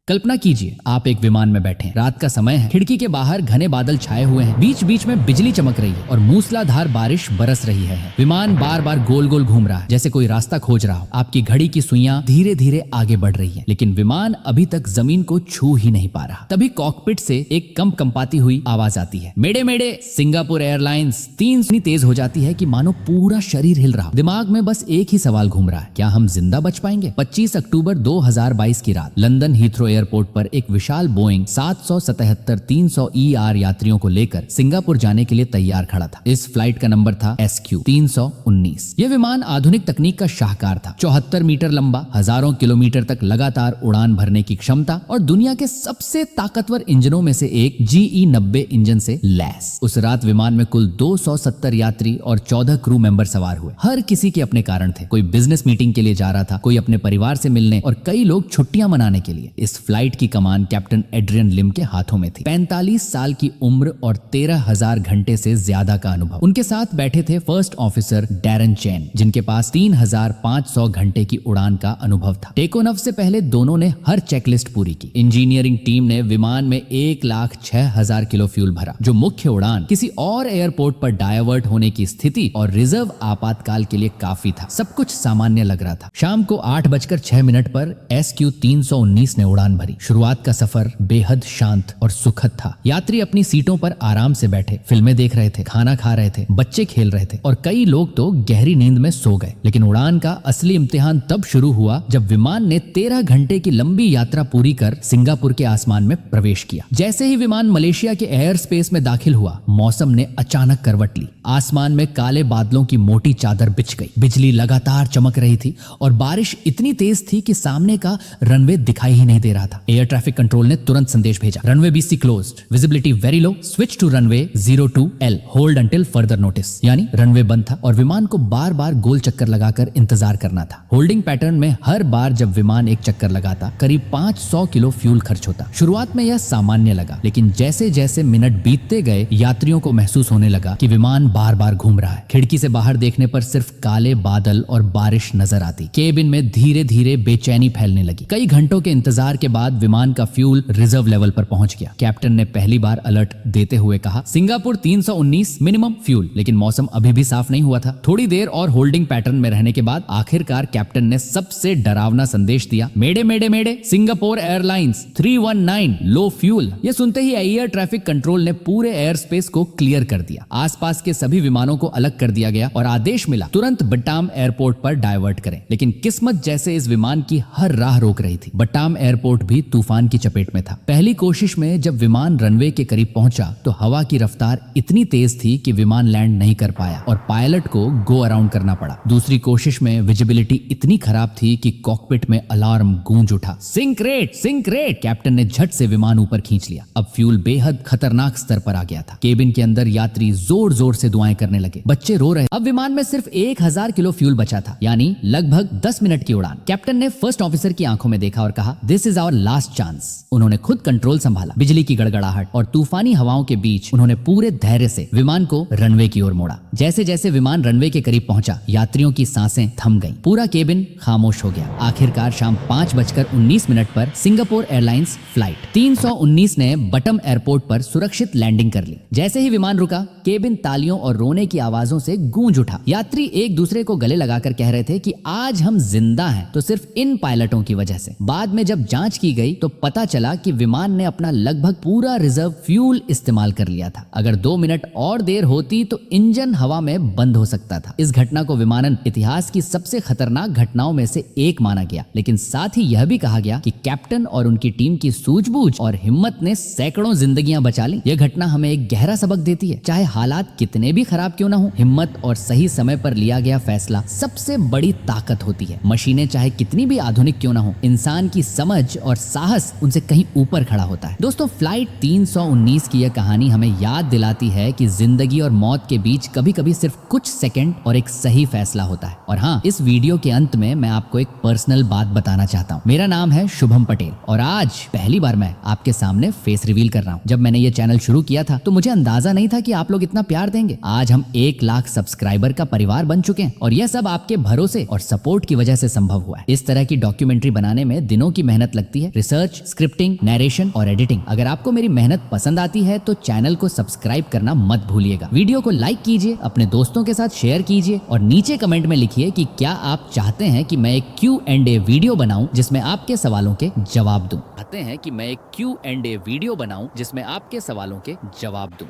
कल्पना कीजिए आप एक विमान में बैठे हैं, रात का समय है, खिड़की के बाहर घने बादल छाए हुए हैं, बीच बीच में बिजली चमक रही है और मूसलाधार बारिश बरस रही है। विमान बार बार गोल गोल घूम रहा है जैसे कोई रास्ता खोज रहा हो। आपकी घड़ी की सुइयां धीरे धीरे आगे बढ़ रही है, लेकिन विमान अभी तक जमीन को छू ही नहीं पा रहा। तभी कॉकपिट से एक कंपाती हुई आवाज आती है, मेडे मेडे, सिंगापुर एयरलाइंस 3 इतनी तेज हो जाती है कि मानो पूरा शरीर हिल रहा। दिमाग में बस एक ही सवाल घूम रहा है, क्या हम जिंदा बच पाएंगे? 25 अक्टूबर 2022 की रात लंदन हीथ्रो एयरपोर्ट पर एक विशाल बोइंग 777-300 ER यात्रियों को लेकर सिंगापुर जाने के लिए तैयार खड़ा था। इस फ्लाइट का नंबर था SQ-319। यह विमान आधुनिक तकनीक का शाहकार था। 74 मीटर लंबा, हजारों किलोमीटर तक लगातार उड़ान भरने की क्षमता और दुनिया के सबसे ताकतवर इंजनों में से एक GE-90 इंजन से लैस। उस रात विमान में कुल 270 यात्री और 14 क्रू मेंबर सवार हुए। हर किसी के अपने कारण थे। कोई बिजनेस मीटिंग के लिए जा रहा था, कोई अपने परिवार से मिलने और कई लोग छुट्टियां मनाने के लिए। इस फ्लाइट की कमान कैप्टन एड्रियन लिम के हाथों में थी। 45 साल की उम्र और 13,000 घंटे से ज्यादा का अनुभव। उनके साथ बैठे थे फर्स्ट ऑफिसर डैरन चैन, जिनके पास 3,500 घंटे की उड़ान का अनुभव था। टेक ऑफ से पहले दोनों ने हर चेकलिस्ट पूरी की। इंजीनियरिंग टीम ने विमान में 1,06,000 किलो फ्यूल भरा, जो मुख्य उड़ान, किसी और एयरपोर्ट पर डायवर्ट होने की स्थिति और रिजर्व आपातकाल के लिए काफी था। सब कुछ सामान्य लग रहा था। शाम को 8:06 पर SQ-319 ने उड़ान भरी। शुरुआत का सफर बेहद शांत और सुखद था। यात्री अपनी सीटों पर आराम से बैठे फिल्में देख रहे थे, खाना खा रहे थे, बच्चे खेल रहे थे और कई लोग तो गहरी नींद में सो गए। लेकिन उड़ान का असली इम्तिहान तब शुरू हुआ जब विमान ने 13 घंटे की लंबी यात्रा पूरी कर सिंगापुर के आसमान में प्रवेश किया। जैसे ही विमान मलेशिया के एयर स्पेस में दाखिल हुआ, मौसम ने अचानक करवट ली। आसमान में काले बादलों की मोटी चादर बिछ गई, बिजली लगातार चमक रही थी और बारिश इतनी तेज थी कि सामने का रनवे दिखाई ही नहीं दे रहा था। एयर ट्रैफिक कंट्रोल ने तुरंत संदेश भेजा, runway BC closed, visibility very low, switch to runway 02L, hold until further notice. यानी रनवे बंद था और विमान को बार बार गोल चक्कर लगाकर इंतजार करना था। होल्डिंग पैटर्न में हर बार जब विमान एक चक्कर लगाता, करीब 500 किलो फ्यूल खर्च होता। शुरुआत में यह सामान्य लगा, लेकिन जैसे जैसे मिनट बीतते गए, यात्रियों को महसूस होने लगा कि विमान बार बार घूम रहा है। खिड़की से बाहर देखने पर सिर्फ काले बादल और बारिश नजर आती। केबिन में धीरे धीरे बेचैनी फैलने लगी। कई घंटों के इंतजार के बाद विमान का फ्यूल रिजर्व लेवल पर पहुंच गया। कैप्टन ने पहली बार अलर्ट देते हुए कहा, सिंगापुर 319 मिनिमम फ्यूल। लेकिन मौसम अभी भी साफ नहीं हुआ था। थोड़ी देर और होल्डिंग पैटर्न में रहने के बाद आखिरकार कैप्टन ने सबसे डरावना संदेश दिया, मेडे मेडे मेडे, सिंगापुर एयरलाइंस 319 लो फ्यूल। यह सुनते ही एयर ट्रैफिक कंट्रोल ने पूरे एयर स्पेस को क्लियर कर दिया। आसपास के सभी विमानों को अलग कर दिया गया और आदेश मिला, तुरंत बट्टाम एयरपोर्ट पर डायवर्ट करें। लेकिन किस्मत जैसे इस विमान की हर राह रोक रही थी। बट्टाम एयरपोर्ट भी तूफान की चपेट में था। पहली कोशिश में जब विमान रनवे के करीब पहुंचा तो हवा की रफ्तार इतनी तेज थी कि विमान लैंड नहीं कर पाया और पायलट को गो अराउंड करना पड़ा। दूसरी कोशिश में विजिबिलिटी इतनी खराब थी कि कॉकपिट में अलार्म गूंज उठा, sink rate sink rate. Captain ने झट से विमान ऊपर खींच लिया। अब फ्यूल बेहद खतरनाक स्तर पर आ गया था। केबिन के अंदर यात्री जोर जोर से दुआएं करने लगे, बच्चे रो रहे। अब विमान में सिर्फ 1,000 किलो फ्यूल बचा था, यानी लगभग 10 मिनट की उड़ान। कैप्टन ने फर्स्ट ऑफिसर की आंखों में देखा और कहा, this is our last chance. उन्होंने खुद कंट्रोल संभाला। बिजली की गड़गड़ाहट और तूफानी हवाओं के बीच उन्होंने पूरे धैर्य से विमान को रनवे की ओर मोड़ा। जैसे जैसे विमान रनवे के करीब पहुंचा, यात्रियों की सांसें थम गईं। पूरा केबिन खामोश हो गया। आखिरकार शाम 5:19 पर सिंगापुर एयरलाइंस फ्लाइट 319 ने बटम एयरपोर्ट पर सुरक्षित लैंडिंग कर ली। जैसे ही विमान रुका, केबिन तालियों और रोने की आवाजों से गूंज उठा। यात्री एक दूसरे को गले लगाकर कह रहे थे कि आज हम जिंदा हैं तो सिर्फ इन पायलटों की वजह से। बाद में जब जांच की गई तो पता चला कि विमान ने अपना लगभग पूरा रिजर्व फ्यूल इस्तेमाल कर लिया था। अगर 2 मिनट और देर होती तो इंजन हवा में बंद हो सकता था। इस घटना को विमानन इतिहास की सबसे खतरनाक घटनाओं में से एक माना गया, लेकिन साथ ही यह भी कहा गया कि कैप्टन और उनकी टीम की सूझबूझ और हिम्मत ने सैकड़ों जिंदगियां बचा ली। यह घटना हमें एक गहरा सबक देती है, चाहे हालात कितने भी खराब क्यों ना हो, हिम्मत और सही समय पर लिया गया फैसला सबसे बड़ी ताकत होती है। मशीनें चाहे कितनी भी आधुनिक क्यों ना हो, इंसान की समझ और साहस उनसे कहीं ऊपर खड़ा होता है। दोस्तों, फ्लाइट 319 की यह कहानी हमें याद दिलाती है कि जिंदगी और मौत के बीच कभी कभी सिर्फ कुछ सेकंड और एक सही फैसला होता है। और हाँ, इस वीडियो के अंत में मैं आपको एक पर्सनल बात बताना चाहता हूँ। मेरा नाम है शुभम पटेल और आज पहली बार मैं आपके सामने फेस रिवील कर रहा हूँ। जब मैंने ये चैनल शुरू किया था तो मुझे अंदाजा नहीं था कि आप लोग इतना प्यार देंगे। आज हम 1 लाख सब्सक्राइबर का परिवार बन चुके हैं और यह सब आपके भरोसे और सपोर्ट की वजह से संभव हुआ है। इस तरह की डॉक्यूमेंट्री बनाने में दिनों की मेहनत लगती मिलती है, रिसर्च, स्क्रिप्टिंग, नरेशन और एडिटिंग। अगर आपको मेरी मेहनत पसंद आती है तो चैनल को सब्सक्राइब करना मत भूलिएगा। वीडियो को लाइक कीजिए, अपने दोस्तों के साथ शेयर कीजिए और नीचे कमेंट में लिखिए कि क्या आप चाहते हैं कि मैं एक Q&A वीडियो बनाऊं जिसमें आपके सवालों के जवाब दूं। चाहते हैं कि मैं एक Q&A वीडियो बनाऊं जिसमें आपके सवालों के जवाब दूं।